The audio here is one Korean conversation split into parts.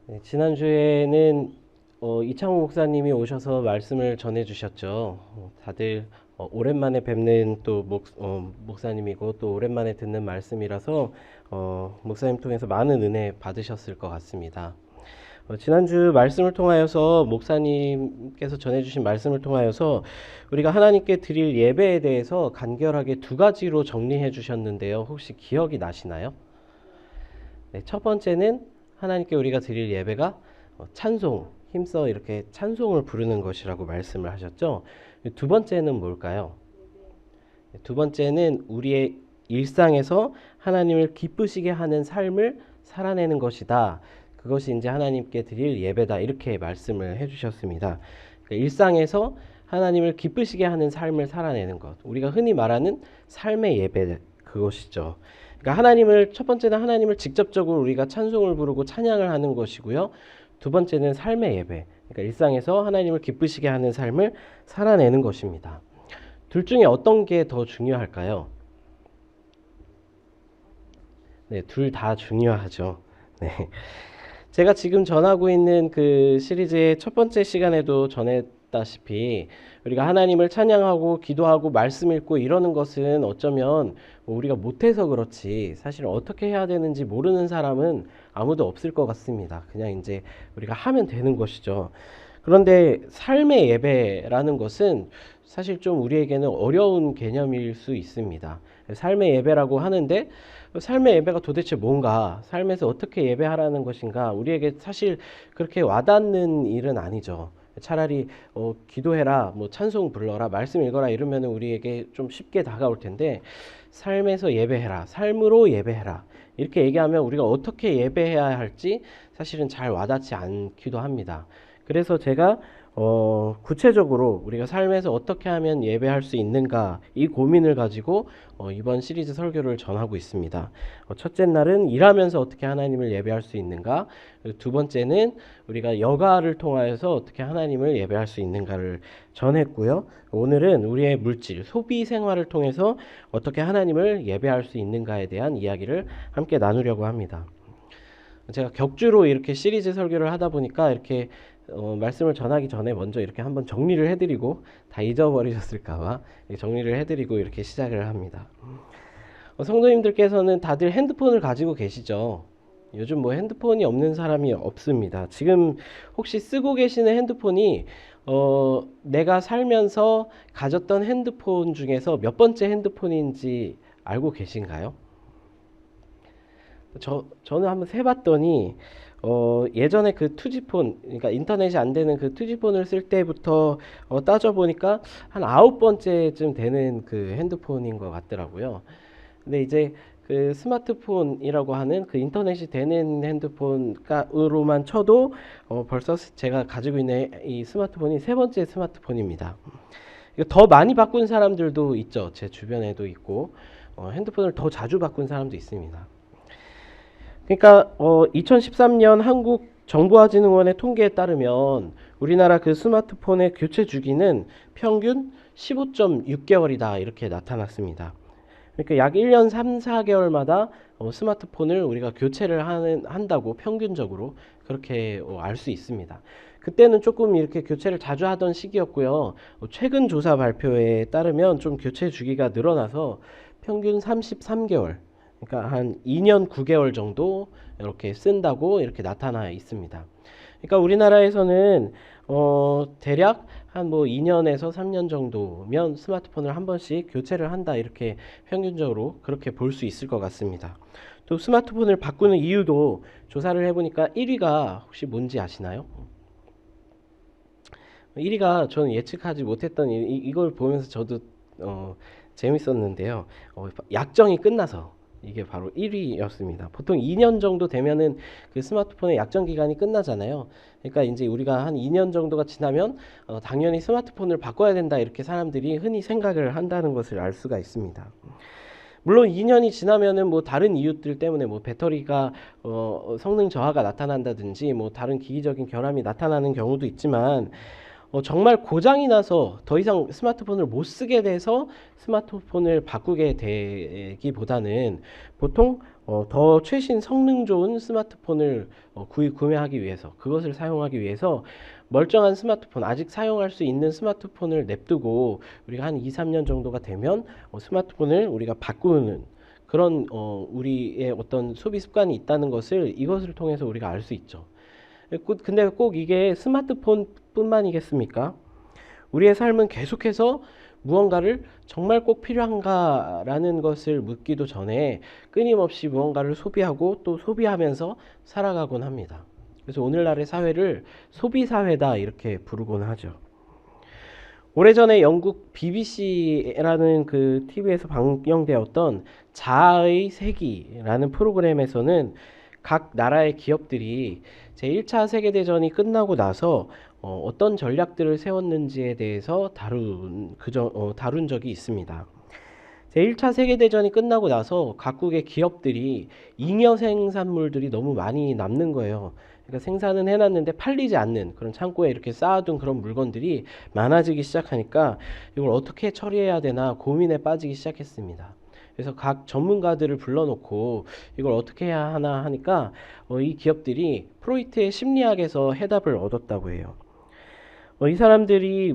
네, 지난주에는 이창호 목사님이 오셔서 말씀을 전해 주셨죠. 다들 오랜만에 뵙는 또 목사님이고 또 오랜만에 듣는 말씀이라서 목사님 통해서 많은 은혜 받으셨을 것 같습니다. 지난주 말씀을 통하여서 목사님께서 전해주신 말씀을 통하여서 우리가 하나님께 드릴 예배에 대해서 간결하게 두 가지로 정리해 주셨는데요. 혹시 기억이 나시나요? 네, 첫 번째는 하나님께 우리가 드릴 예배가 찬송, 힘써 이렇게 찬송을 부르는 것이라고 말씀을 하셨죠. 두 번째는 뭘까요? 두 번째는 우리의 일상에서 하나님을 기쁘시게 하는 삶을 살아내는 것이다. 그것이 이제 하나님께 드릴 예배다. 이렇게 말씀을 해주셨습니다. 일상에서 하나님을 기쁘시게 하는 삶을 살아내는 것. 우리가 흔히 말하는 삶의 예배, 그것이죠. 그러니까 첫 번째는 하나님을 직접적으로 우리가 찬송을 부르고 찬양을 하는 것이고요. 두 번째는 삶의 예배. 그러니까 일상에서 하나님을 기쁘시게 하는 삶을 살아내는 것입니다. 둘 중에 어떤 게 더 중요할까요? 네, 둘 다 중요하죠. 네. 제가 지금 전하고 있는 그 시리즈의 첫 번째 시간에도 전했다시피 우리가 하나님을 찬양하고 기도하고 말씀 읽고 이러는 것은 어쩌면 우리가 못해서 그렇지 사실 어떻게 해야 되는지 모르는 사람은 아무도 없을 것 같습니다. 그냥 이제 우리가 하면 되는 것이죠. 그런데 삶의 예배라는 것은 사실 좀 우리에게는 어려운 개념일 수 있습니다. 삶의 예배라고 하는데 삶의 예배가 도대체 뭔가, 삶에서 어떻게 예배하라는 것인가, 우리에게 사실 그렇게 와닿는 일은 아니죠. 차라리 기도해라, 뭐 찬송 불러라, 말씀 읽어라 이러면 우리에게 좀 쉽게 다가올 텐데 삶에서 예배해라, 삶으로 예배해라 이렇게 얘기하면 우리가 어떻게 예배해야 할지 사실은 잘 와닿지 않기도 합니다. 그래서 제가 구체적으로 우리가 삶에서 어떻게 하면 예배할 수 있는가 이 고민을 가지고 이번 시리즈 설교를 전하고 있습니다. 첫째 날은 일하면서 어떻게 하나님을 예배할 수 있는가, 두 번째는 우리가 여가를 통하여서 어떻게 하나님을 예배할 수 있는가를 전했고요. 오늘은 우리의 물질, 소비 생활을 통해서 어떻게 하나님을 예배할 수 있는가에 대한 이야기를 함께 나누려고 합니다. 제가 격주로 이렇게 시리즈 설교를 하다 보니까 이렇게 말씀을 전하기 전에 먼저 이렇게 한번 정리를 해드리고 다 잊어버리셨을까봐 정리를 해드리고 이렇게 시작을 합니다. 성도님들께서는 다들 핸드폰을 가지고 계시죠? 요즘 뭐 핸드폰이 없는 사람이 없습니다. 지금 혹시 쓰고 계시는 핸드폰이 내가 살면서 가졌던 핸드폰 중에서 몇 번째 핸드폰인지 알고 계신가요? 저는 한번 세봤더니 예전에 그 투지폰, 그러니까 인터넷이 안 되는 그 투지폰을 쓸 때부터 따져보니까 한 9번째쯤 되는 그 핸드폰인 것 같더라고요. 근데 이제 그 스마트폰이라고 하는 그 인터넷이 되는 핸드폰으로만 쳐도 벌써 제가 가지고 있는 이 스마트폰이 세 번째 스마트폰입니다. 이거 더 많이 바꾼 사람들도 있죠. 제 주변에도 있고 핸드폰을 더 자주 바꾼 사람도 있습니다. 그러니까 2013년 한국 정보화진흥원의 통계에 따르면 우리나라 그 스마트폰의 교체 주기는 평균 15.6개월이다 이렇게 나타났습니다. 그러니까 약 1년 3, 4개월마다 스마트폰을 우리가 교체를 한다고 평균적으로 그렇게 알 수 있습니다. 그때는 조금 이렇게 교체를 자주 하던 시기였고요. 최근 조사 발표에 따르면 좀 교체 주기가 늘어나서 평균 33개월, 그러니까 한 2년 9개월 정도 이렇게 쓴다고 이렇게 나타나 있습니다. 그러니까 우리나라에서는 대략 한 뭐 2년에서 3년 정도면 스마트폰을 한 번씩 교체를 한다 이렇게 평균적으로 그렇게 볼 수 있을 것 같습니다. 또 스마트폰을 바꾸는 이유도 조사를 해보니까 1위가 혹시 뭔지 아시나요? 1위가 저는 예측하지 못했던 이걸 보면서 저도 재밌었는데요. 약정이 끝나서 이게 바로 1위였습니다. 보통 2년 정도 되면은 그 스마트폰의 약정 기간이 끝나잖아요. 그러니까 이제 우리가 한 2년 정도가 지나면 당연히 스마트폰을 바꿔야 된다 이렇게 사람들이 흔히 생각을 한다는 것을 알 수가 있습니다. 물론 2년이 지나면은 뭐 다른 이유들 때문에 뭐 배터리가 성능 저하가 나타난다든지 뭐 다른 기기적인 결함이 나타나는 경우도 있지만 정말 고장이 나서 더 이상 스마트폰을 못 쓰게 돼서 스마트폰을 바꾸게 되기보다는 보통 더 최신 성능 좋은 스마트폰을 구매하기 위해서, 그것을 사용하기 위해서 멀쩡한 스마트폰, 아직 사용할 수 있는 스마트폰을 냅두고 우리가 한 2, 3년 정도가 되면 스마트폰을 우리가 바꾸는 그런 우리의 어떤 소비 습관이 있다는 것을 이것을 통해서 우리가 알 수 있죠. 근데 꼭 이게 스마트폰뿐만이겠습니까? 우리의 삶은 계속해서 무언가를 정말 꼭 필요한가라는 것을 묻기도 전에 끊임없이 무언가를 소비하고 또 소비하면서 살아가곤 합니다. 그래서 오늘날의 사회를 소비사회다 이렇게 부르곤 하죠. 오래전에 영국 BBC라는 그 TV에서 방영되었던 자아의 세기라는 프로그램에서는 각 나라의 기업들이 제1차 세계대전이 끝나고 나서 어떤 전략들을 세웠는지에 대해서 다룬 적이 있습니다. 제1차 세계대전이 끝나고 나서 각국의 기업들이 잉여 생산물들이 너무 많이 남는 거예요. 그러니까 생산은 해놨는데 팔리지 않는 그런 창고에 이렇게 쌓아둔 그런 물건들이 많아지기 시작하니까 이걸 어떻게 처리해야 되나 고민에 빠지기 시작했습니다. 그래서 각 전문가들을 불러놓고 이걸 어떻게 해야 하나 하니까 이 기업들이 프로이트의 심리학에서 해답을 얻었다고 해요. 이 사람들이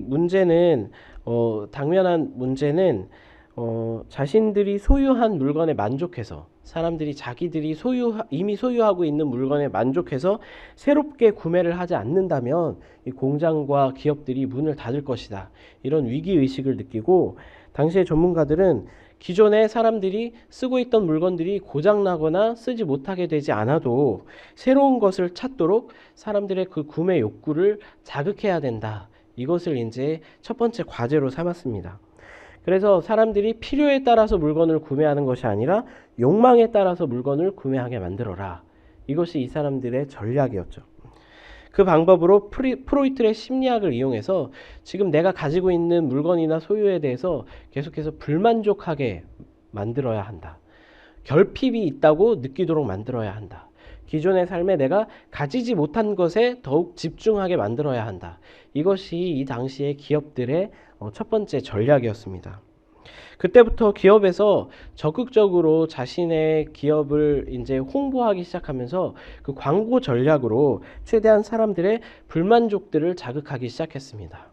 당면한 문제는 자신들이 소유한 물건에 만족해서 사람들이 자기들이 이미 소유하고 있는 물건에 만족해서 새롭게 구매를 하지 않는다면 이 공장과 기업들이 문을 닫을 것이다. 이런 위기의식을 느끼고 당시의 전문가들은 기존에 사람들이 쓰고 있던 물건들이 고장나거나 쓰지 못하게 되지 않아도 새로운 것을 찾도록 사람들의 그 구매 욕구를 자극해야 된다. 이것을 이제 첫 번째 과제로 삼았습니다. 그래서 사람들이 필요에 따라서 물건을 구매하는 것이 아니라 욕망에 따라서 물건을 구매하게 만들어라. 이것이 이 사람들의 전략이었죠. 그 방법으로 프로이트의 심리학을 이용해서 지금 내가 가지고 있는 물건이나 소유에 대해서 계속해서 불만족하게 만들어야 한다. 결핍이 있다고 느끼도록 만들어야 한다. 기존의 삶에 내가 가지지 못한 것에 더욱 집중하게 만들어야 한다. 이것이 이 당시의 기업들의 첫 번째 전략이었습니다. 그때부터 기업에서 적극적으로 자신의 기업을 이제 홍보하기 시작하면서 그 광고 전략으로 최대한 사람들의 불만족들을 자극하기 시작했습니다.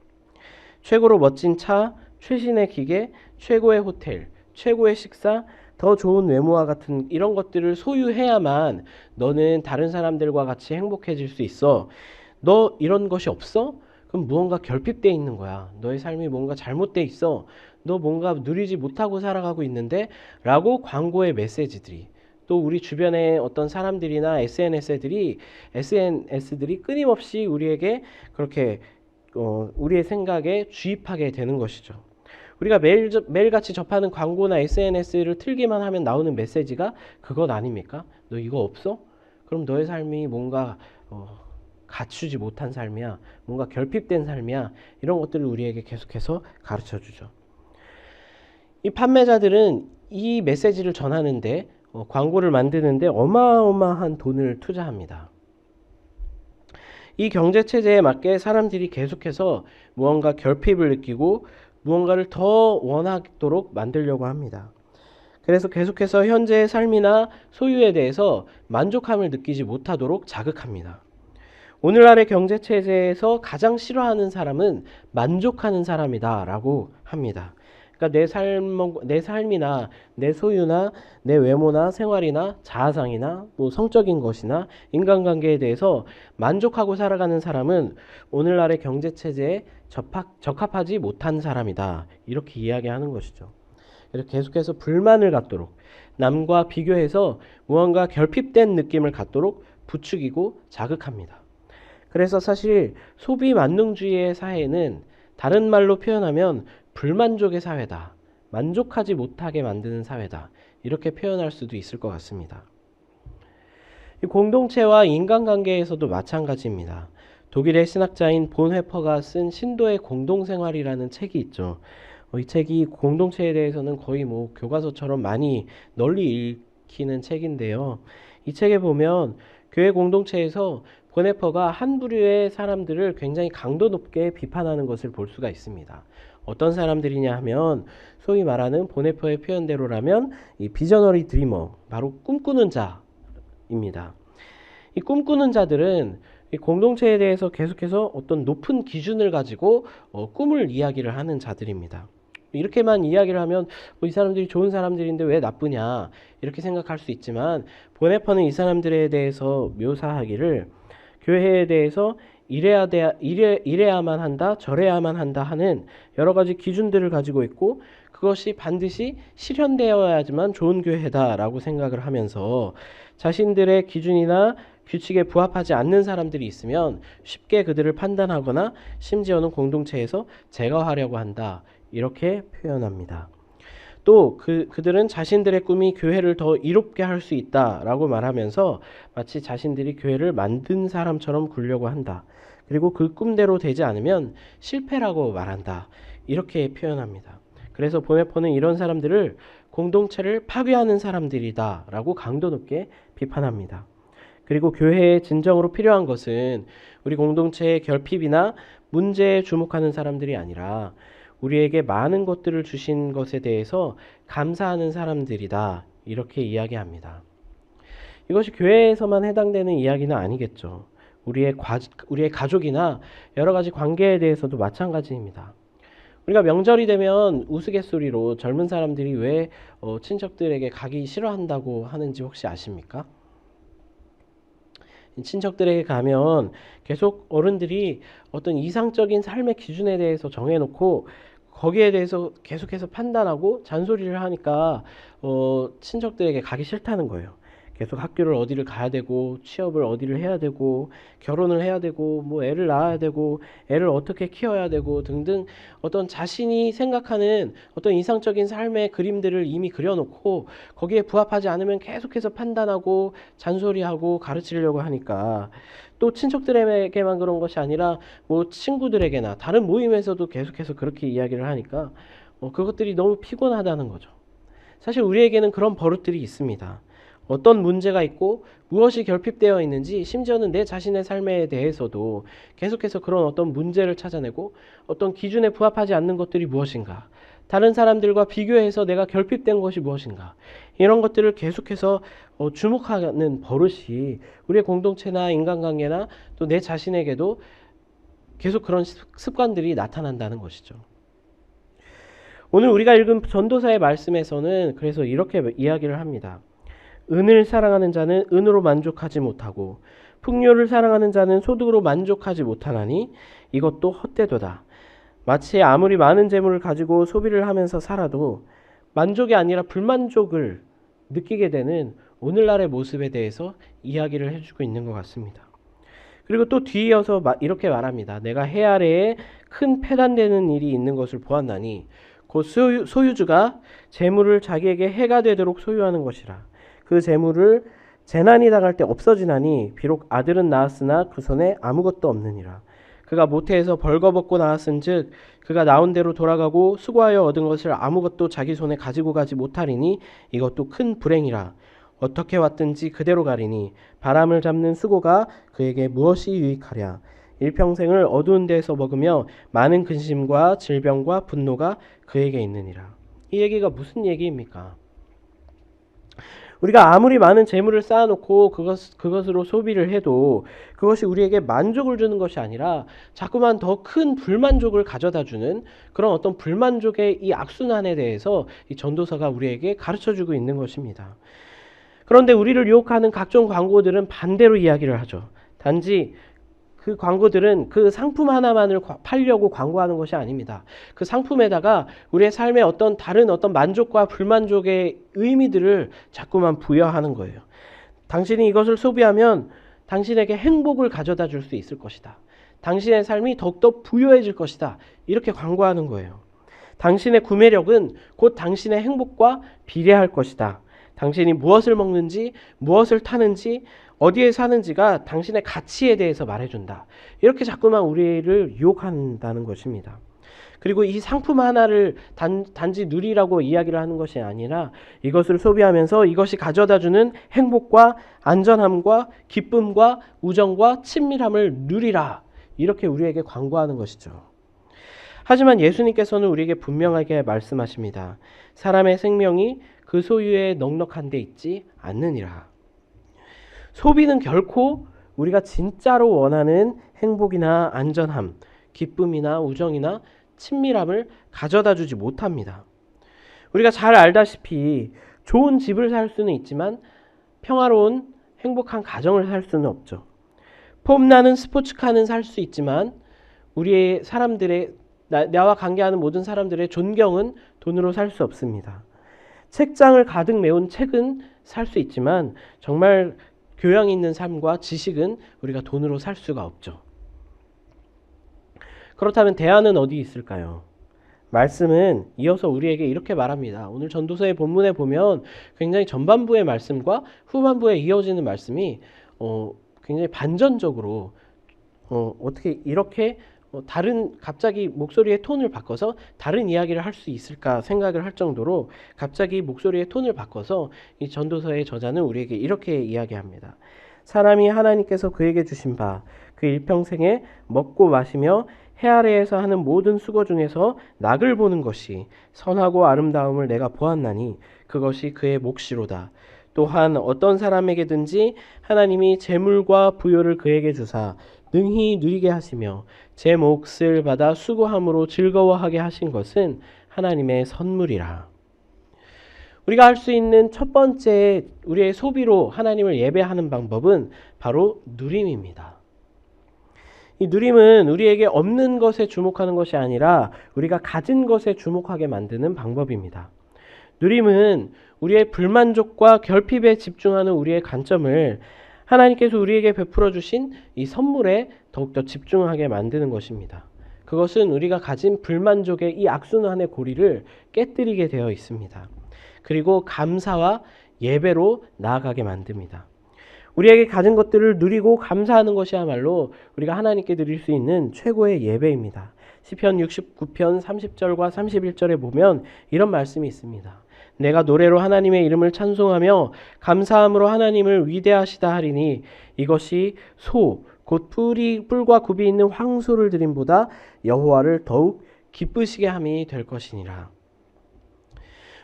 최고로 멋진 차, 최신의 기계, 최고의 호텔, 최고의 식사, 더 좋은 외모와 같은 이런 것들을 소유해야만 너는 다른 사람들과 같이 행복해질 수 있어. 너 이런 것이 없어? 그럼 무언가 결핍되어 있는 거야. 너의 삶이 뭔가 잘못되어 있어. 너 뭔가 누리지 못하고 살아가고 있는데? 라고 광고의 메시지들이 또 우리 주변의 어떤 사람들이나 SNS들이 끊임없이 우리에게 그렇게 우리의 생각에 주입하게 되는 것이죠. 우리가 매일같이 접하는 광고나 SNS를 틀기만 하면 나오는 메시지가 그것 아닙니까? 너 이거 없어? 그럼 너의 삶이 뭔가 갖추지 못한 삶이야. 뭔가 결핍된 삶이야. 이런 것들을 우리에게 계속해서 가르쳐주죠. 이 판매자들은 이 메시지를 전하는데 광고를 만드는데 어마어마한 돈을 투자합니다. 이 경제체제에 맞게 사람들이 계속해서 무언가 결핍을 느끼고 무언가를 더 원하도록 만들려고 합니다. 그래서 계속해서 현재의 삶이나 소유에 대해서 만족함을 느끼지 못하도록 자극합니다. 오늘날의 경제체제에서 가장 싫어하는 사람은 만족하는 사람이다 라고 합니다. 그러니까 내 삶이나 내 소유나 내 외모나 생활이나 자아상이나 뭐 성적인 것이나 인간관계에 대해서 만족하고 살아가는 사람은 오늘날의 경제체제에 적합하지 못한 사람이다. 이렇게 이야기하는 것이죠. 그래서 계속해서 불만을 갖도록 남과 비교해서 무언가 결핍된 느낌을 갖도록 부추기고 자극합니다. 그래서 사실 소비 만능주의의 사회는 다른 말로 표현하면 불만족의 사회다. 만족하지 못하게 만드는 사회다. 이렇게 표현할 수도 있을 것 같습니다. 공동체와 인간관계에서도 마찬가지입니다. 독일의 신학자인 본회퍼가 쓴 신도의 공동생활이라는 책이 있죠. 이 책이 공동체에 대해서는 거의 뭐 교과서처럼 많이 널리 읽히는 책인데요. 이 책에 보면 교회 공동체에서 본회퍼가 한 부류의 사람들을 굉장히 강도 높게 비판하는 것을 볼 수가 있습니다. 어떤 사람들이냐 하면 소위 말하는 보네퍼의 표현대로라면 이 비저너리 드리머, 바로 꿈꾸는 자입니다. 이 꿈꾸는 자들은 이 공동체에 대해서 계속해서 어떤 높은 기준을 가지고 꿈을 이야기를 하는 자들입니다. 이렇게만 이야기를 하면 이 사람들이 좋은 사람들인데 왜 나쁘냐 이렇게 생각할 수 있지만, 보네퍼는 이 사람들에 대해서 묘사하기를 교회에 대해서 이래야만 한다, 저래야만 한다 하는 여러 가지 기준들을 가지고 있고, 그것이 반드시 실현되어야지만 좋은 교회다라고 생각을 하면서 자신들의 기준이나 규칙에 부합하지 않는 사람들이 있으면 쉽게 그들을 판단하거나 심지어는 공동체에서 제거하려고 한다, 이렇게 표현합니다. 또 그들은 자신들의 꿈이 교회를 더 이롭게 할 수 있다라고 말하면서 마치 자신들이 교회를 만든 사람처럼 굴려고 한다. 그리고 그 꿈대로 되지 않으면 실패라고 말한다, 이렇게 표현합니다. 그래서 보네퍼는 이런 사람들을 공동체를 파괴하는 사람들이다 라고 강도 높게 비판합니다. 그리고 교회에 진정으로 필요한 것은 우리 공동체의 결핍이나 문제에 주목하는 사람들이 아니라 우리에게 많은 것들을 주신 것에 대해서 감사하는 사람들이다, 이렇게 이야기합니다. 이것이 교회에서만 해당되는 이야기는 아니겠죠. 우리의 가족이나 여러 가지 관계에 대해서도 마찬가지입니다. 우리가 명절이 되면 우스갯소리로 젊은 사람들이 왜 친척들에게 가기 싫어한다고 하는지 혹시 아십니까? 친척들에게 가면 계속 어른들이 어떤 이상적인 삶의 기준에 대해서 정해놓고 거기에 대해서 계속해서 판단하고 잔소리를 하니까 친척들에게 가기 싫다는 거예요. 계속 학교를 어디를 가야 되고, 취업을 어디를 해야 되고, 결혼을 해야 되고, 뭐 애를 낳아야 되고, 애를 어떻게 키워야 되고 등등 어떤 자신이 생각하는 어떤 이상적인 삶의 그림들을 이미 그려놓고 거기에 부합하지 않으면 계속해서 판단하고 잔소리하고 가르치려고 하니까, 또 친척들에게만 그런 것이 아니라 뭐 친구들에게나 다른 모임에서도 계속해서 그렇게 이야기를 하니까 그것들이 너무 피곤하다는 거죠. 사실 우리에게는 그런 버릇들이 있습니다. 어떤 문제가 있고 무엇이 결핍되어 있는지, 심지어는 내 자신의 삶에 대해서도 계속해서 그런 어떤 문제를 찾아내고 어떤 기준에 부합하지 않는 것들이 무엇인가, 다른 사람들과 비교해서 내가 결핍된 것이 무엇인가, 이런 것들을 계속해서 주목하는 버릇이 우리의 공동체나 인간관계나 또 내 자신에게도 계속 그런 습관들이 나타난다는 것이죠. 오늘 우리가 읽은 전도사의 말씀에서는 그래서 이렇게 이야기를 합니다. 은을 사랑하는 자는 은으로 만족하지 못하고 풍요를 사랑하는 자는 소득으로 만족하지 못하나니 이것도 헛되도다. 마치 아무리 많은 재물을 가지고 소비를 하면서 살아도 만족이 아니라 불만족을 느끼게 되는 오늘날의 모습에 대해서 이야기를 해주고 있는 것 같습니다. 그리고 또 뒤이어서 이렇게 말합니다. 내가 해 아래에 큰 패단되는 일이 있는 것을 보았나니 곧 소유주가 재물을 자기에게 해가 되도록 소유하는 것이라. 그 재물을 재난이 당할 때 없어지나니 비록 아들은 낳았으나 그 손에 아무것도 없느니라. 그가 모태에서 벌거벗고 나왔은즉 그가 나온 대로 돌아가고 수고하여 얻은 것을 아무것도 자기 손에 가지고 가지 못하리니 이것도 큰 불행이라. 어떻게 왔든지 그대로 가리니 바람을 잡는 수고가 그에게 무엇이 유익하랴. 일평생을 어두운 데서 먹으며 많은 근심과 질병과 분노가 그에게 있느니라. 이 얘기가 무슨 얘기입니까? 우리가 아무리 많은 재물을 쌓아놓고 그것으로 소비를 해도 그것이 우리에게 만족을 주는 것이 아니라 자꾸만 더 큰 불만족을 가져다주는 그런 어떤 불만족의 이 악순환에 대해서 이 전도사가 우리에게 가르쳐주고 있는 것입니다. 그런데 우리를 유혹하는 각종 광고들은 반대로 이야기를 하죠. 단지 그 광고들은 그 상품 하나만을 팔려고 광고하는 것이 아닙니다. 그 상품에다가 우리의 삶의 어떤 다른 어떤 만족과 불만족의 의미들을 자꾸만 부여하는 거예요. 당신이 이것을 소비하면 당신에게 행복을 가져다 줄 수 있을 것이다. 당신의 삶이 더욱더 부유해질 것이다. 이렇게 광고하는 거예요. 당신의 구매력은 곧 당신의 행복과 비례할 것이다. 당신이 무엇을 먹는지, 무엇을 타는지, 어디에 사는지가 당신의 가치에 대해서 말해준다. 이렇게 자꾸만 우리를 유혹한다는 것입니다. 그리고 이 상품 하나를 단지 누리라고 이야기를 하는 것이 아니라 이것을 소비하면서 이것이 가져다주는 행복과 안전함과 기쁨과 우정과 친밀함을 누리라. 이렇게 우리에게 광고하는 것이죠. 하지만 예수님께서는 우리에게 분명하게 말씀하십니다. 사람의 생명이 그 소유에 넉넉한 데 있지 않느니라. 소비는 결코 우리가 진짜로 원하는 행복이나 안전함, 기쁨이나 우정이나 친밀함을 가져다 주지 못합니다. 우리가 잘 알다시피 좋은 집을 살 수는 있지만 평화로운 행복한 가정을 살 수는 없죠. 폼나는 스포츠카는 살 수 있지만 우리의 사람들의 나와 관계하는 모든 사람들의 존경은 돈으로 살 수 없습니다. 책장을 가득 메운 책은 살 수 있지만 정말 교양 있는 삶과 지식은 우리가 돈으로 살 수가 없죠. 그렇다면 대안은 어디 있을까요? 말씀은 이어서 우리에게 이렇게 말합니다. 오늘 전도서의 본문에 보면 굉장히 전반부의 말씀과 후반부에 이어지는 말씀이 굉장히 반전적으로 어떻게 이렇게 다른 갑자기 목소리의 톤을 바꿔서 다른 이야기를 할 수 있을까 생각을 할 정도로 갑자기 목소리의 톤을 바꿔서 이 전도서의 저자는 우리에게 이렇게 이야기합니다. 사람이 하나님께서 그에게 주신 바 그 일평생에 먹고 마시며 해 아래에서 하는 모든 수고 중에서 낙을 보는 것이 선하고 아름다움을 내가 보았나니 그것이 그의 몫이로다. 또한 어떤 사람에게든지 하나님이 재물과 부요를 그에게 주사 능히 누리게 하시며 제 몫을 받아 수고함으로 즐거워하게 하신 것은 하나님의 선물이라. 우리가 할 수 있는 첫 번째 우리의 소비로 하나님을 예배하는 방법은 바로 누림입니다. 이 누림은 우리에게 없는 것에 주목하는 것이 아니라 우리가 가진 것에 주목하게 만드는 방법입니다. 누림은 우리의 불만족과 결핍에 집중하는 우리의 관점을 하나님께서 우리에게 베풀어 주신 이 선물에 더욱더 집중하게 만드는 것입니다. 그것은 우리가 가진 불만족의 이 악순환의 고리를 깨뜨리게 되어 있습니다. 그리고 감사와 예배로 나아가게 만듭니다. 우리에게 가진 것들을 누리고 감사하는 것이야말로 우리가 하나님께 드릴 수 있는 최고의 예배입니다. 시편 69편 30절과 31절에 보면 이런 말씀이 있습니다. 내가 노래로 하나님의 이름을 찬송하며 감사함으로 하나님을 위대하시다 하리니 이것이 곧 뿔과 굽이 있는 황소를 드림보다 여호와를 더욱 기쁘시게 함이 될 것이니라.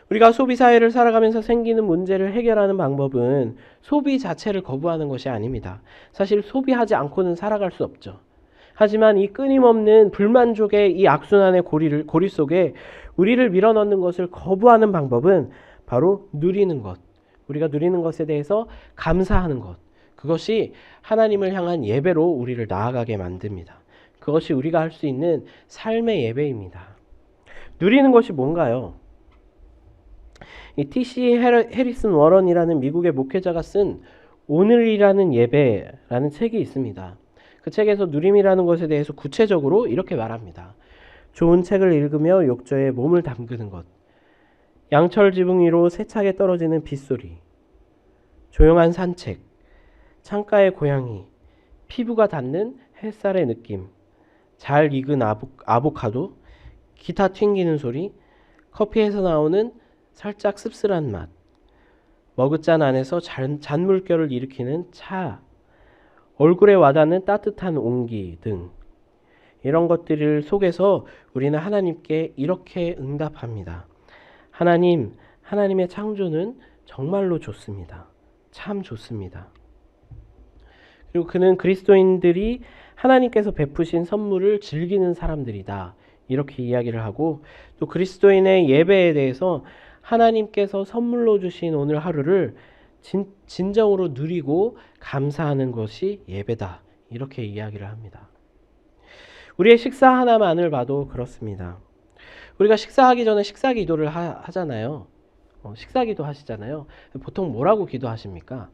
우리가 소비 사회를 살아가면서 생기는 문제를 해결하는 방법은 소비 자체를 거부하는 것이 아닙니다. 사실 소비하지 않고는 살아갈 수 없죠. 하지만 이 끊임없는 불만족의 이 악순환의 고리 속에 우리를 밀어넣는 것을 거부하는 방법은 바로 누리는 것. 우리가 누리는 것에 대해서 감사하는 것. 그것이 하나님을 향한 예배로 우리를 나아가게 만듭니다. 그것이 우리가 할 수 있는 삶의 예배입니다. 누리는 것이 뭔가요? 이 T.C. 해리슨 워런이라는 미국의 목회자가 쓴 오늘이라는 예배라는 책이 있습니다. 그 책에서 누림이라는 것에 대해서 구체적으로 이렇게 말합니다. 좋은 책을 읽으며 욕조에 몸을 담그는 것, 양철 지붕 위로 세차게 떨어지는 빗소리, 조용한 산책, 창가의 고양이, 피부가 닿는 햇살의 느낌, 잘 익은 아보카도, 기타 튕기는 소리, 커피에서 나오는 살짝 씁쓸한 맛, 머그잔 안에서 잔물결을 일으키는 차, 얼굴에 와닿는 따뜻한 온기 등 이런 것들을 속에서 우리는 하나님께 이렇게 응답합니다. 하나님, 하나님의 창조는 정말로 좋습니다. 참 좋습니다. 그리고 그는 그리스도인들이 하나님께서 베푸신 선물을 즐기는 사람들이다. 이렇게 이야기를 하고 또 그리스도인의 예배에 대해서 하나님께서 선물로 주신 오늘 하루를 진정으로 누리고 감사하는 것이 예배다. 이렇게 이야기를 합니다. 우리의 식사 하나만을 봐도 그렇습니다. 우리가 식사하기 전에 식사 기도를 하잖아요. 식사 기도 하시잖아요. 보통 뭐라고 기도하십니까?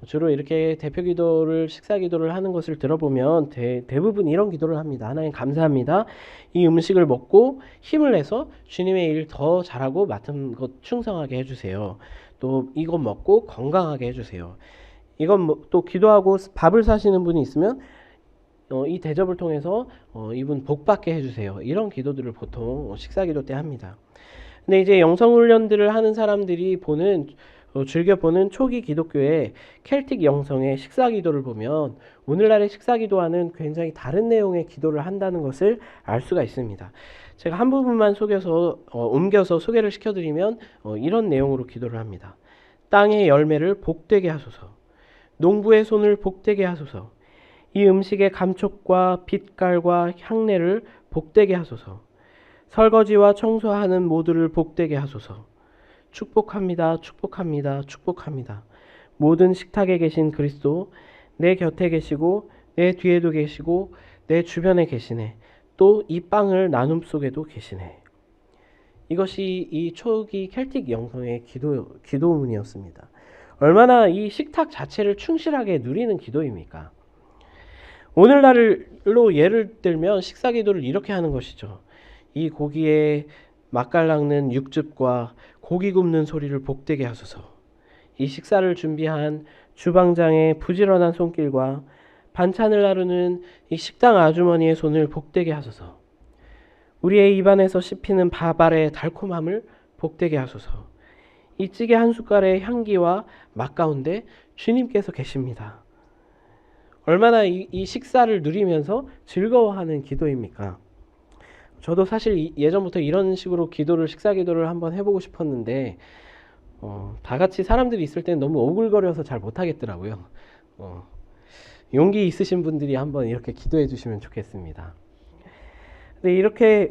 주로 이렇게 대표 기도를 식사 기도를 하는 것을 들어보면 대부분 이런 기도를 합니다. 하나님 감사합니다. 이 음식을 먹고 힘을 내서 주님의 일 더 잘하고 맡은 것 충성하게 해주세요. 또 이것 먹고 건강하게 해주세요. 이건 또 기도하고 밥을 사시는 분이 있으면 이 대접을 통해서 이분 복 받게 해주세요. 이런 기도들을 보통 식사 기도 때 합니다. 근데 이제 영성훈련들을 하는 사람들이 즐겨보는 초기 기독교의 켈틱 영성의 식사 기도를 보면 오늘날의 식사 기도와는 굉장히 다른 내용의 기도를 한다는 것을 알 수가 있습니다. 제가 한 부분만 옮겨서 소개를 시켜드리면 이런 내용으로 기도를 합니다. 땅의 열매를 복되게 하소서. 농부의 손을 복되게 하소서. 이 음식의 감촉과 빛깔과 향내를 복되게 하소서. 설거지와 청소하는 모두를 복되게 하소서. 축복합니다. 축복합니다. 축복합니다. 모든 식탁에 계신 그리스도, 내 곁에 계시고 내 뒤에도 계시고 내 주변에 계시네. 또 이 빵을 나눔 속에도 계시네. 이것이 이 초기 켈틱 영성의 기도문이었습니다. 얼마나 이 식탁 자체를 충실하게 누리는 기도입니까? 오늘날로 예를 들면 식사 기도를 이렇게 하는 것이죠. 이 고기에 맛깔나는 육즙과 고기 굽는 소리를 복되게 하소서. 이 식사를 준비한 주방장의 부지런한 손길과 반찬을 나르는 이 식당 아주머니의 손을 복되게 하소서. 우리의 입안에서 씹히는 밥알의 달콤함을 복되게 하소서. 이 찌개 한 숟갈의 향기와 맛 가운데 주님께서 계십니다. 얼마나 이 식사를 누리면서 즐거워하는 기도입니까? 저도 사실 예전부터 이런 식으로 식사 기도를 한번 해보고 싶었는데 다 같이 사람들이 있을 때는 너무 오글거려서 잘 못하겠더라고요. 용기 있으신 분들이 한번 이렇게 기도해 주시면 좋겠습니다. 근데 이렇게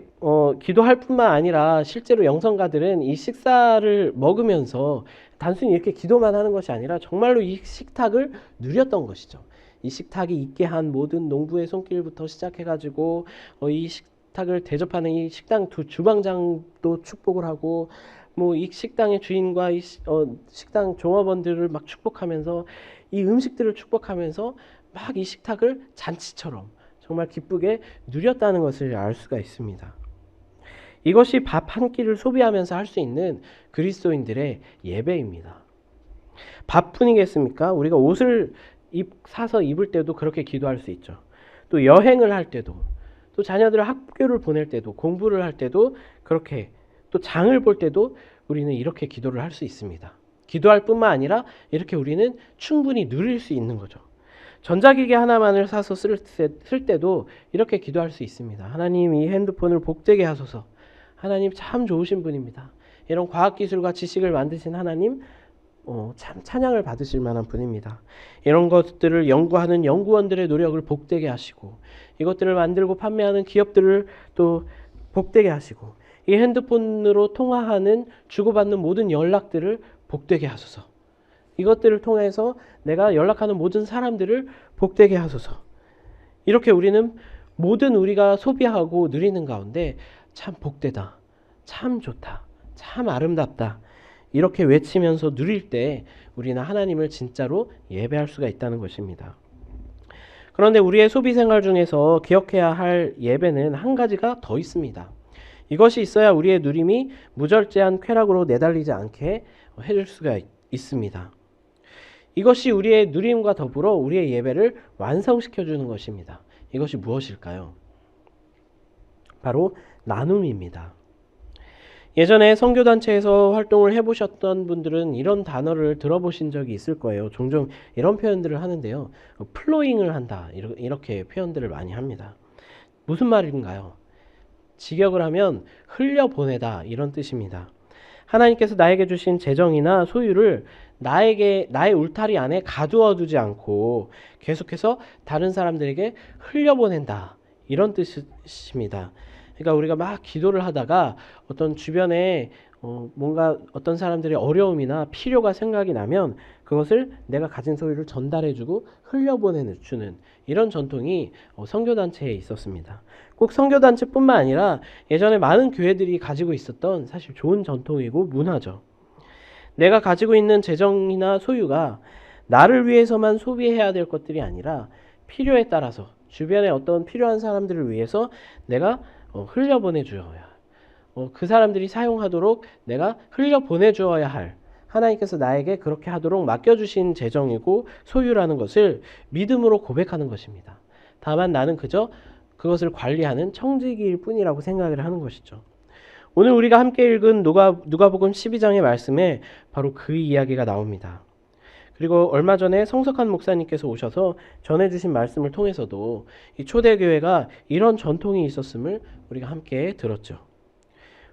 기도할 뿐만 아니라 실제로 영성가들은 이 식사를 먹으면서 단순히 이렇게 기도만 하는 것이 아니라 정말로 이 식탁을 누렸던 것이죠. 이 식탁이 있게 한 모든 농부의 손길부터 시작해가지고 이 식탁을 대접하는 이 식당 주방장도 축복을 하고 뭐 이 식당의 주인과 이 식당 종업원들을 막 축복하면서 이 음식들을 축복하면서 막 이 식탁을 잔치처럼 정말 기쁘게 누렸다는 것을 알 수가 있습니다. 이것이 밥 한 끼를 소비하면서 할 수 있는 그리스도인들의 예배입니다. 밥뿐이겠습니까? 우리가 옷을 사서 입을 때도 그렇게 기도할 수 있죠. 또 여행을 할 때도, 또 자녀들을 학교를 보낼 때도, 공부를 할 때도 그렇게, 또 장을 볼 때도 우리는 이렇게 기도를 할 수 있습니다. 기도할 뿐만 아니라 이렇게 우리는 충분히 누릴 수 있는 거죠. 전자기기 하나만을 사서 쓸 때도 이렇게 기도할 수 있습니다. 하나님, 이 핸드폰을 복되게 하소서. 하나님 참 좋으신 분입니다. 이런 과학기술과 지식을 만드신 하나님, 참 찬양을 받으실 만한 분입니다. 이런 것들을 연구하는 연구원들의 노력을 복되게 하시고, 이것들을 만들고 판매하는 기업들을 또 복되게 하시고, 이 핸드폰으로 통화하는 주고받는 모든 연락들을 복되게 하소서. 이것들을 통해서 내가 연락하는 모든 사람들을 복되게 하소서. 이렇게 우리는 모든 우리가 소비하고 누리는 가운데 참 복되다, 참 좋다, 참 아름답다, 이렇게 외치면서 누릴 때 우리는 하나님을 진짜로 예배할 수가 있다는 것입니다. 그런데 우리의 소비 생활 중에서 기억해야 할 예배는 한 가지가 더 있습니다. 이것이 있어야 우리의 누림이 무절제한 쾌락으로 내달리지 않게 해줄 수가 있습니다. 이것이 우리의 누림과 더불어 우리의 예배를 완성시켜주는 것입니다. 이것이 무엇일까요? 바로 나눔입니다. 예전에 선교단체에서 활동을 해보셨던 분들은 이런 단어를 들어보신 적이 있을 거예요. 종종 이런 표현들을 하는데요. 플로잉을 한다, 이렇게 표현들을 많이 합니다. 무슨 말인가요? 직역을 하면 흘려보내다, 이런 뜻입니다. 하나님께서 나에게 주신 재정이나 소유를 나의 울타리 안에 가두어두지 않고 계속해서 다른 사람들에게 흘려보낸다, 이런 뜻입니다. 그러니까 우리가 막 기도를 하다가 어떤 주변에 뭔가 어떤 사람들의 어려움이나 필요가 생각이 나면 그것을 내가 가진 소유를 전달해주고 흘려보내주는 이런 전통이 선교단체에 있었습니다. 꼭 선교단체뿐만 아니라 예전에 많은 교회들이 가지고 있었던 사실 좋은 전통이고 문화죠. 내가 가지고 있는 재정이나 소유가 나를 위해서만 소비해야 될 것들이 아니라 필요에 따라서 주변에 어떤 필요한 사람들을 위해서 내가 흘려보내 주어야, 그 사람들이 사용하도록 내가 흘려보내 주어야 할, 하나님께서 나에게 그렇게 하도록 맡겨주신 재정이고 소유라는 것을 믿음으로 고백하는 것입니다. 다만 나는 그저 그것을 관리하는 청지기일 뿐이라고 생각을 하는 것이죠. 오늘 우리가 함께 읽은 누가복음 12장의 말씀에 바로 그 이야기가 나옵니다. 그리고 얼마 전에 성석한 목사님께서 오셔서 전해주신 말씀을 통해서도 이 초대교회가 이런 전통이 있었음을 우리가 함께 들었죠.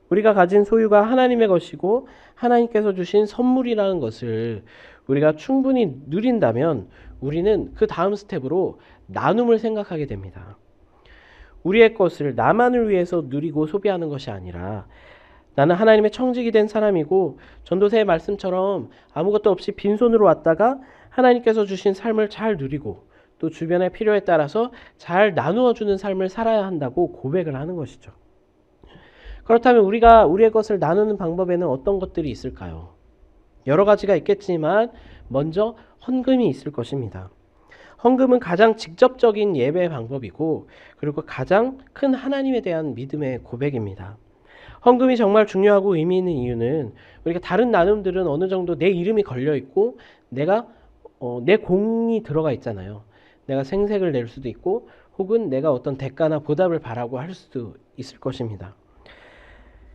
우리가 가진 소유가 하나님의 것이고 하나님께서 주신 선물이라는 것을 우리가 충분히 누린다면 우리는 그 다음 스텝으로 나눔을 생각하게 됩니다. 우리의 것을 나만을 위해서 누리고 소비하는 것이 아니라 나는 하나님의 청직이 된 사람이고 전도서의 말씀처럼 아무것도 없이 빈손으로 왔다가 하나님께서 주신 삶을 잘 누리고 또 주변의 필요에 따라서 잘 나누어 주는 삶을 살아야 한다고 고백을 하는 것이죠. 그렇다면 우리가 우리의 것을 나누는 방법에는 어떤 것들이 있을까요? 여러 가지가 있겠지만 먼저 헌금이 있을 것입니다. 헌금은 가장 직접적인 예배의 방법이고 그리고 가장 큰 하나님에 대한 믿음의 고백입니다. 헌금이 정말 중요하고 의미 있는 이유는 우리가 다른 나눔들은 어느 정도 내 이름이 걸려 있고 내가 내 공이 들어가 있잖아요. 내가 생색을 낼 수도 있고 혹은 내가 어떤 대가나 보답을 바라고 할 수도 있을 것입니다.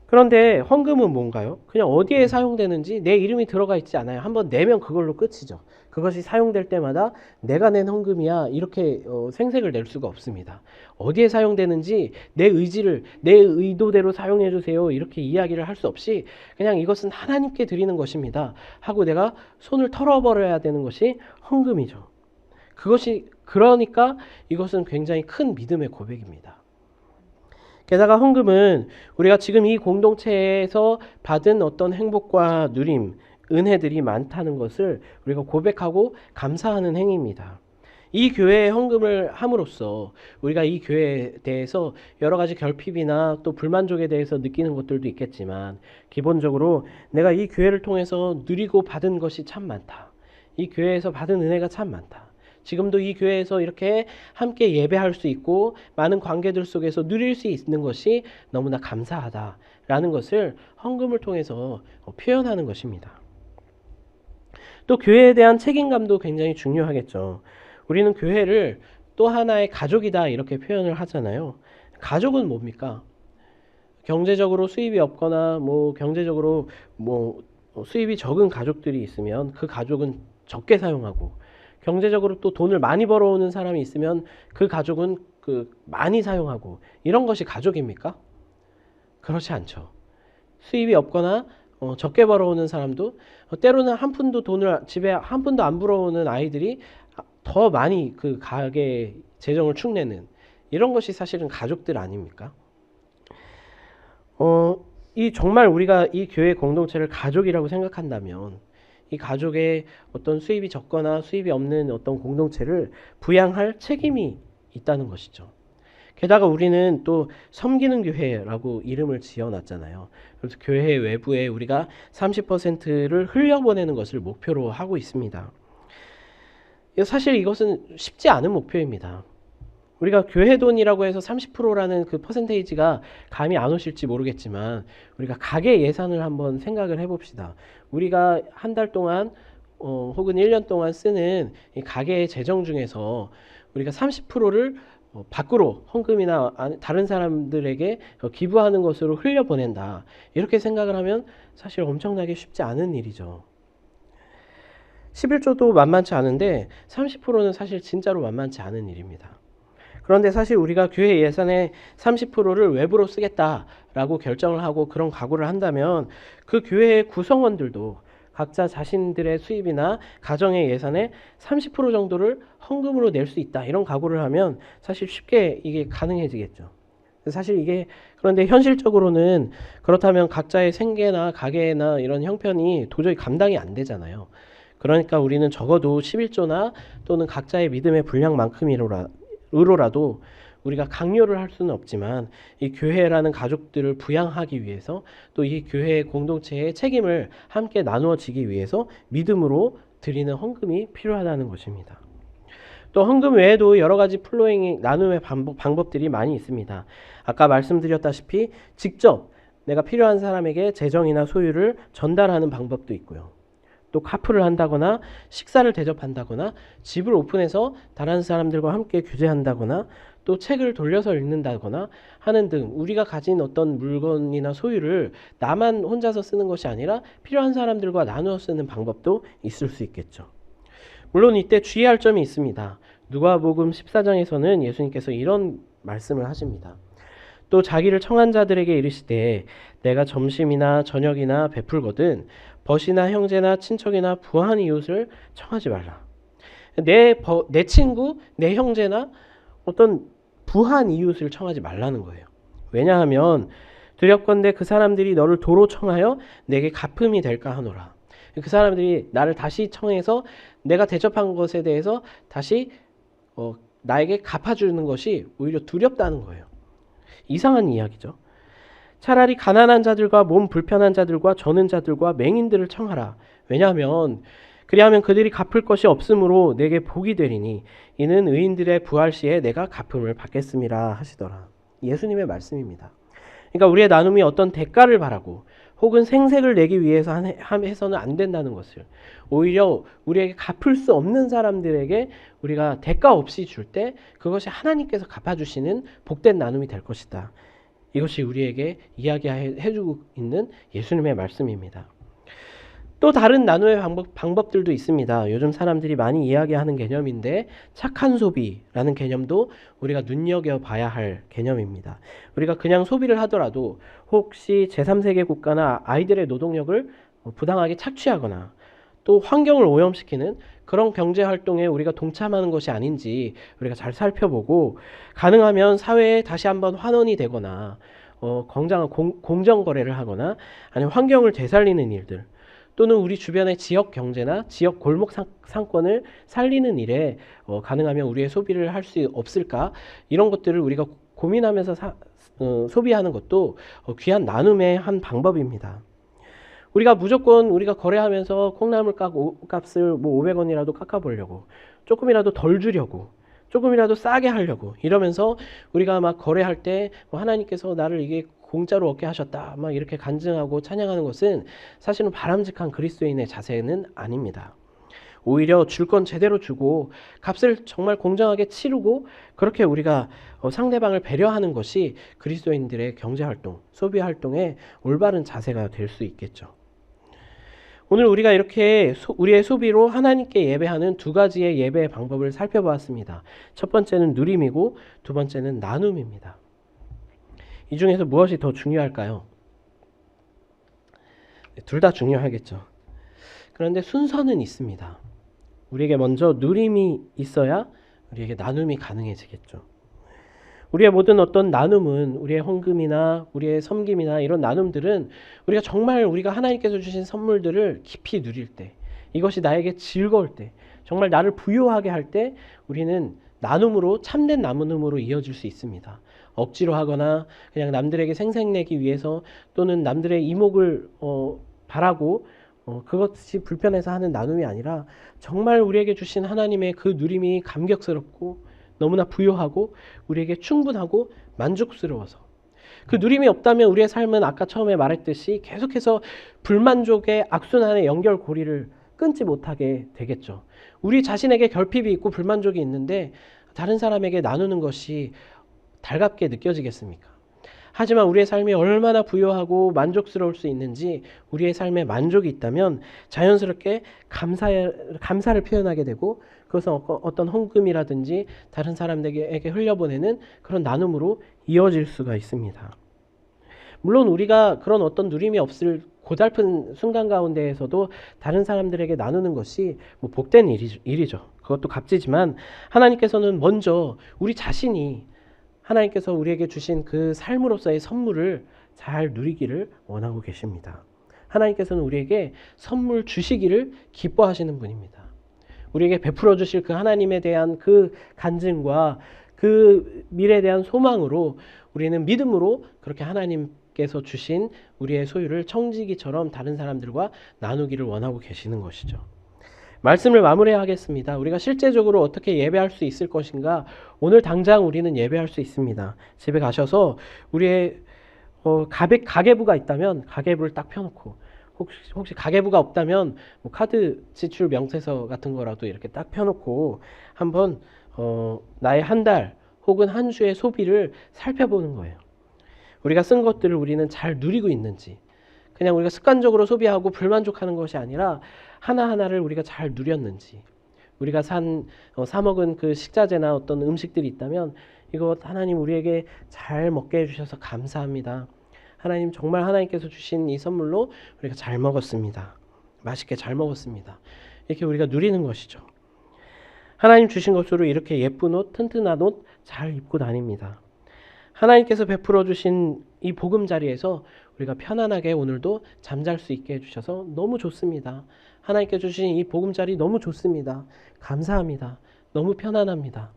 그런데 헌금은 뭔가요? 그냥 어디에 사용되는지 내 이름이 들어가 있지 않아요. 한번 내면 그걸로 끝이죠. 그것이 사용될 때마다 내가 낸 헌금이야 이렇게 생색을 낼 수가 없습니다. 어디에 사용되는지 내 의지를 내 의도대로 사용해 주세요 이렇게 이야기를 할 수 없이 그냥 이것은 하나님께 드리는 것입니다 하고 내가 손을 털어버려야 되는 것이 헌금이죠. 그러니까 이것은 굉장히 큰 믿음의 고백입니다. 게다가 헌금은 우리가 지금 이 공동체에서 받은 어떤 행복과 누림, 은혜들이 많다는 것을 우리가 고백하고 감사하는 행위입니다. 이 교회에 헌금을 함으로써 우리가 이 교회에 대해서 여러 가지 결핍이나 또 불만족에 대해서 느끼는 것들도 있겠지만 기본적으로 내가 이 교회를 통해서 누리고 받은 것이 참 많다. 이 교회에서 받은 은혜가 참 많다. 지금도 이 교회에서 이렇게 함께 예배할 수 있고 많은 관계들 속에서 누릴 수 있는 것이 너무나 감사하다라는 것을 헌금을 통해서 표현하는 것입니다. 또 교회에 대한 책임감도 굉장히 중요하겠죠. 우리는 교회를 또 하나의 가족이다 이렇게 표현을 하잖아요. 가족은 뭡니까? 경제적으로 수입이 없거나 경제적으로 수입이 적은 가족들이 있으면 그 가족은 적게 사용하고 경제적으로 또 돈을 많이 벌어오는 사람이 있으면 그 가족은 많이 사용하고 이런 것이 가족입니까? 그렇지 않죠. 수입이 없거나 적게 벌어오는 사람도 때로는 한 푼도 집에 한 푼도 안 불어오는 아이들이 더 많이 그 가게의 재정을 축내는 이런 것이 사실은 가족들 아닙니까? 정말 우리가 이 교회 공동체를 가족이라고 생각한다면 이 가족의 어떤 수입이 적거나 수입이 없는 어떤 공동체를 부양할 책임이 있다는 것이죠. 게다가 우리는 또 섬기는 교회라고 이름을 지어놨잖아요. 그래서 교회 외부에 우리가 30%를 흘려보내는 것을 목표로 하고 있습니다. 사실 이것은 쉽지 않은 목표입니다. 우리가 교회 돈이라고 해서 30%라는 그 퍼센테이지가 감이 안 오실지 모르겠지만 우리가 가계 예산을 한번 생각을 해봅시다. 우리가 한 달 동안 혹은 1년 동안 쓰는 이 가계의 재정 중에서 우리가 30%를 밖으로 헌금이나 다른 사람들에게 기부하는 것으로 흘려보낸다. 이렇게 생각을 하면 사실 엄청나게 쉽지 않은 일이죠. 11조도 만만치 않은데 30%는 사실 진짜로 만만치 않은 일입니다. 그런데 사실 우리가 교회 예산의 30%를 외부로 쓰겠다라고 결정을 하고 그런 각오를 한다면 그 교회의 구성원들도 각자 자신들의 수입이나 가정의 예산의 30% 정도를 헌금으로 낼 수 있다. 이런 각오를 하면 사실 쉽게 이게 가능해지겠죠. 사실 그런데 현실적으로는 그렇다면 각자의 생계나 가계나 이런 형편이 도저히 감당이 안 되잖아요. 그러니까 우리는 적어도 11조나 또는 각자의 믿음의 분량만큼으로라도 우리가 강요를 할 수는 없지만 이 교회라는 가족들을 부양하기 위해서 또 이 교회의 공동체의 책임을 함께 나누어지기 위해서 믿음으로 드리는 헌금이 필요하다는 것입니다. 또 헌금 외에도 여러 가지 플로잉 나눔의 방법들이 많이 있습니다. 아까 말씀드렸다시피 직접 내가 필요한 사람에게 재정이나 소유를 전달하는 방법도 있고요. 또 카풀을 한다거나 식사를 대접한다거나 집을 오픈해서 다른 사람들과 함께 교제한다거나 또 책을 돌려서 읽는다거나 하는 등 우리가 가진 어떤 물건이나 소유를 나만 혼자서 쓰는 것이 아니라 필요한 사람들과 나누어 쓰는 방법도 있을 수 있겠죠. 물론 이때 주의할 점이 있습니다. 누가복음 14장에서는 예수님께서 이런 말씀을 하십니다. 또 자기를 청한 자들에게 이르시되 내가 점심이나 저녁이나 베풀거든 벗이나 형제나 친척이나 부한 이웃을 청하지 말라. 내 친구, 내 형제나 어떤 부한 이웃을 청하지 말라는 거예요. 왜냐하면 두렵건대 그 사람들이 너를 도로 청하여 내게 갚음이 될까 하노라. 그 사람들이 나를 다시 청해서 내가 대접한 것에 대해서 다시 나에게 갚아주는 것이 오히려 두렵다는 거예요. 이상한 이야기죠. 차라리 가난한 자들과 몸 불편한 자들과 저는 자들과 맹인들을 청하라. 왜냐하면 그리하면 그들이 갚을 것이 없으므로 내게 복이 되리니 이는 의인들의 부활 시에 내가 갚음을 받겠음이라 하시더라. 예수님의 말씀입니다. 그러니까 우리의 나눔이 어떤 대가를 바라고 혹은 생색을 내기 위해서 해서는 안 된다는 것을, 오히려 우리에게 갚을 수 없는 사람들에게 우리가 대가 없이 줄 때 그것이 하나님께서 갚아주시는 복된 나눔이 될 것이다. 이것이 우리에게 이야기해주고 있는 예수님의 말씀입니다. 또 다른 나눔의 방법들도 있습니다. 요즘 사람들이 많이 이야기하는 개념인데 착한 소비라는 개념도 우리가 눈여겨봐야 할 개념입니다. 우리가 그냥 소비를 하더라도 혹시 제3세계 국가나 아이들의 노동력을 부당하게 착취하거나 또 환경을 오염시키는 그런 경제활동에 우리가 동참하는 것이 아닌지 우리가 잘 살펴보고, 가능하면 사회에 다시 한번 환원이 되거나 공정한 공정거래를 하거나 아니면 환경을 되살리는 일들, 또는 우리 주변의 지역 경제나 지역 골목 상권을 살리는 일에 가능하면 우리의 소비를 할 수 없을까, 이런 것들을 우리가 고민하면서 소비하는 것도 귀한 나눔의 한 방법입니다. 우리가 무조건 우리가 거래하면서 콩나물 값을 500원이라도 깎아보려고, 조금이라도 덜 주려고, 조금이라도 싸게 하려고 이러면서 우리가 막 거래할 때 하나님께서 나를 이게 공짜로 얻게 하셨다 막 이렇게 간증하고 찬양하는 것은 사실은 바람직한 그리스도인의 자세는 아닙니다. 오히려 줄 건 제대로 주고 값을 정말 공정하게 치르고 그렇게 우리가 상대방을 배려하는 것이 그리스도인들의 경제활동, 소비활동의 올바른 자세가 될 수 있겠죠. 오늘 우리가 이렇게 우리의 소비로 하나님께 예배하는 두 가지의 예배의 방법을 살펴보았습니다. 첫 번째는 누림이고 두 번째는 나눔입니다. 이 중에서 무엇이 더 중요할까요? 둘 다 중요하겠죠. 그런데 순서는 있습니다. 우리에게 먼저 누림이 있어야 우리에게 나눔이 가능해지겠죠. 우리의 모든 어떤 나눔은, 우리의 헌금이나 우리의 섬김이나 이런 나눔들은 우리가 정말 우리가 하나님께서 주신 선물들을 깊이 누릴 때, 이것이 나에게 즐거울 때, 정말 나를 부유하게 할 때 우리는 나눔으로, 참된 나눔으로 이어질 수 있습니다. 억지로 하거나 그냥 남들에게 생색내기 위해서 또는 남들의 이목을 바라고 그것이 불편해서 하는 나눔이 아니라 정말 우리에게 주신 하나님의 그 누림이 감격스럽고 너무나 부유하고 우리에게 충분하고 만족스러워서, 그 누림이 없다면 우리의 삶은 아까 처음에 말했듯이 계속해서 불만족의 악순환의 연결고리를 끊지 못하게 되겠죠. 우리 자신에게 결핍이 있고 불만족이 있는데 다른 사람에게 나누는 것이 달갑게 느껴지겠습니까? 하지만 우리의 삶이 얼마나 부유하고 만족스러울 수 있는지, 우리의 삶에 만족이 있다면 자연스럽게 감사를 표현하게 되고, 그것은 어떤 헌금이라든지 다른 사람들에게 흘려보내는 그런 나눔으로 이어질 수가 있습니다. 물론 우리가 그런 어떤 누림이 없을 고달픈 순간 가운데에서도 다른 사람들에게 나누는 것이 복된 일이죠. 그것도 값지지만 하나님께서는 먼저 우리 자신이 하나님께서 우리에게 주신 그 삶으로서의 선물을 잘 누리기를 원하고 계십니다. 하나님께서는 우리에게 선물 주시기를 기뻐하시는 분입니다. 우리에게 베풀어 주실 그 하나님에 대한 그 간증과 그 미래에 대한 소망으로 우리는 믿음으로 그렇게 하나님께서 주신 우리의 소유를 청지기처럼 다른 사람들과 나누기를 원하고 계시는 것이죠. 말씀을 마무리하겠습니다. 우리가 실제적으로 어떻게 예배할 수 있을 것인가? 오늘 당장 우리는 예배할 수 있습니다. 집에 가셔서 우리의 가계부가 있다면 가계부를 딱 펴놓고, 혹시 가계부가 없다면 카드 지출 명세서 같은 거라도 이렇게 딱 펴놓고 한번 나의 한 달 혹은 한 주의 소비를 살펴보는 거예요. 우리가 쓴 것들을 우리는 잘 누리고 있는지, 그냥 우리가 습관적으로 소비하고 불만족하는 것이 아니라 하나하나를 우리가 잘 누렸는지, 우리가 사 먹은 그 식자재나 어떤 음식들이 있다면 이거 하나님 우리에게 잘 먹게 해주셔서 감사합니다. 하나님 정말 하나님께서 주신 이 선물로 우리가 잘 먹었습니다. 맛있게 잘 먹었습니다. 이렇게 우리가 누리는 것이죠. 하나님 주신 것으로 이렇게 예쁜 옷, 튼튼한 옷 잘 입고 다닙니다. 하나님께서 베풀어 주신 이 보금자리에서 우리가 편안하게 오늘도 잠잘 수 있게 해주셔서 너무 좋습니다. 하나님께 주신 이 보금자리 너무 좋습니다. 감사합니다. 너무 편안합니다.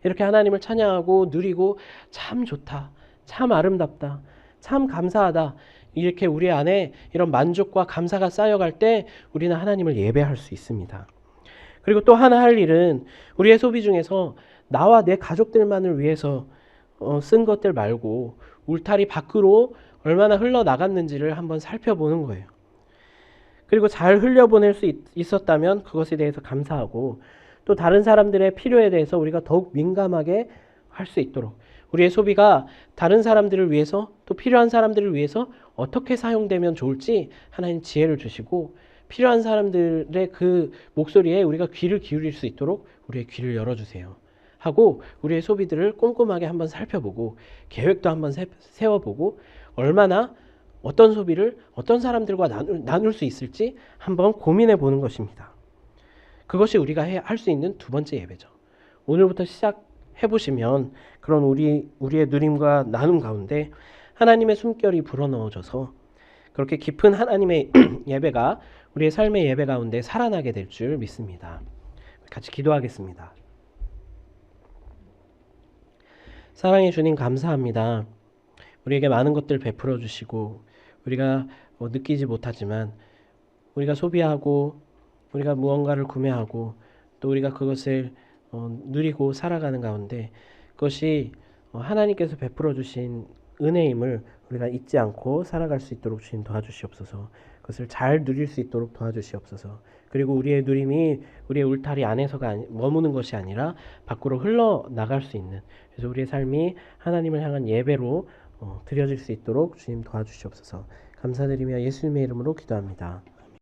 이렇게 하나님을 찬양하고 누리고 참 좋다. 참 아름답다. 참 감사하다. 이렇게 우리 안에 이런 만족과 감사가 쌓여갈 때 우리는 하나님을 예배할 수 있습니다. 그리고 또 하나 할 일은 우리의 소비 중에서 나와 내 가족들만을 위해서 쓴 것들 말고 울타리 밖으로 얼마나 흘러나갔는지를 한번 살펴보는 거예요. 그리고 잘 흘려보낼 수 있었다면 그것에 대해서 감사하고 또 다른 사람들의 필요에 대해서 우리가 더욱 민감하게 할 수 있도록 우리의 소비가 다른 사람들을 위해서 또 필요한 사람들을 위해서 어떻게 사용되면 좋을지 하나님 지혜를 주시고 필요한 사람들의 그 목소리에 우리가 귀를 기울일 수 있도록 우리의 귀를 열어주세요. 하고 우리의 소비들을 꼼꼼하게 한번 살펴보고 계획도 한번 세워보고 얼마나 어떤 소비를 어떤 사람들과 나눌 수 있을지 한번 고민해 보는 것입니다. 그것이 우리가 할 수 있는 두 번째 예배죠. 오늘부터 시작해 보시면 그런 우리의 누림과 나눔 가운데 하나님의 숨결이 불어넣어져서 그렇게 깊은 하나님의 예배가 우리의 삶의 예배 가운데 살아나게 될 줄 믿습니다. 같이 기도하겠습니다. 사랑해 주님 감사합니다. 우리에게 많은 것들 베풀어 주시고 우리가 느끼지 못하지만 우리가 소비하고 우리가 무언가를 구매하고 또 우리가 그것을 누리고 살아가는 가운데 그것이 하나님께서 베풀어 주신 은혜임을 우리가 잊지 않고 살아갈 수 있도록 주님 도와주시옵소서. 그것을 잘 누릴 수 있도록 도와주시옵소서. 그리고 우리의 누림이 우리의 울타리 안에서가 머무는 것이 아니라 밖으로 흘러나갈 수 있는 그래서 우리의 삶이 하나님을 향한 예배로 드려질 수 있도록 주님 도와주시옵소서. 감사드리며 예수님의 이름으로 기도합니다.